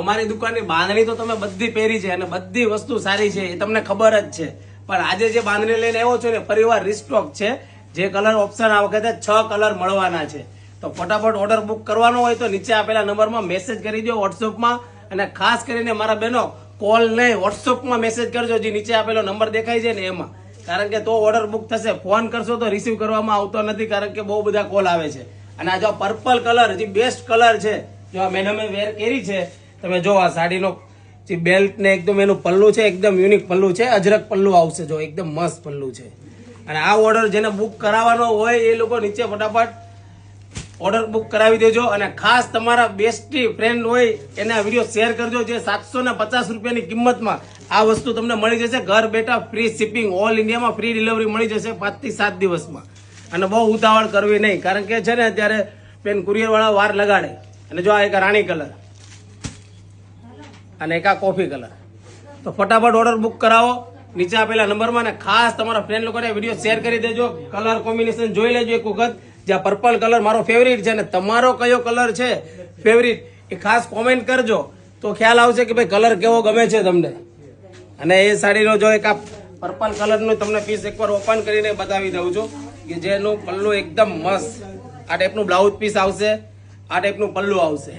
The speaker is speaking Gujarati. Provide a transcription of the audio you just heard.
અમારી દુકાનની બાંધણી તો તમે બધી પહેરી છે અને બધી વસ્તુ સારી છે, એ તમને ખબર જ છે. પણ આજે જે બાંધણી લઈને આવ્યો છો ને પરિવાર રિસ્ટોક છે, જે કલર ઓપ્શન આ વખતે 6 કલર મળવાના છે. તો ફટાફટ ઓર્ડર બુક કરવાનો હોય તો નીચે આપેલા નંબરમાં મેસેજ કરી દો વોટ્સઅપમાં. અને ખાસ કરીને મારા બહેનો કોલ નહીં, વોટ્સઅપમાં મેસેજ કરજો, જે નીચે આપેલો નંબર દેખાય છે ને એમાં. કારણ કે તો ઓર્ડર બુક થશે. ફોન કરશો તો રિસીવ કરવામાં આવતો નથી, કારણ કે બહુ બધા કોલ આવે છે. અને આ જો પર્પલ કલર જે બેસ્ટ કલર છે, જો આ મેડમે વેર કરી છે, તમે જો આ સાડીનો જે બેલ્ટ ને એકદમ એનું પલ્લું છે, એકદમ યુનિક પલ્લું છે, અજરક પલ્લું આવશે, જો એકદમ મસ્ત પલ્લું છે. અને આ ઓર્ડર જેને બુક કરાવવાનો હોય એ લોકો નીચે ફટાફટ ઓર્ડર બુક કરાવી દેજો. અને ખાસ તમારા બેસ્ટી ફ્રેન્ડ હોય એને આ વિડીયો શેર કરજો. જે 750 રૂપિયાની કિંમતમાં આ વસ્તુ તમને મળી જશે ઘર બેઠા, ફ્રી શિપિંગ, ઓલ ઇન્ડિયામાં ફ્રી ડિલિવરી મળી જશે 5 થી 7 દિવસમાં. અને બહુ ઉતાવળ કરવી નહીં, કારણ કે છે ને અત્યારે પેન કુરિયર વાળા વાર લગાડે. અને જો આ એક રાણી કલર અને એક આ કોફી કલર. તો ફટાફટ ઓર્ડર બુક કરાવો નીચે આપેલા નંબરમાં. અને ખાસ તમારા ફ્રેન્ડ લોકોને વિડીયો શેર કરી દેજો. કલર કોમ્બિનેશન જોઈ લેજો એક વખત. જ્યાં પર્પલ કલર મારો ફેવરિટ છે, અને તમારો કયો કલર છે ફેવરિટ એ ખાસ કોમેન્ટ કરજો, તો ખ્યાલ આવશે કે ભાઈ કલર કેવો ગમે છે તમને. અને એ સાડીનો જો એક આ પર્પલ કલરનું તમને પીસ એકવાર ઓપન કરીને બતાવી દઉં છું, કે જેનું પલ્લું એકદમ મસ્ત. આ ટાઈપનું બ્લાઉઝ પીસ આવશે, આ ટાઈપનું પલ્લું આવશે.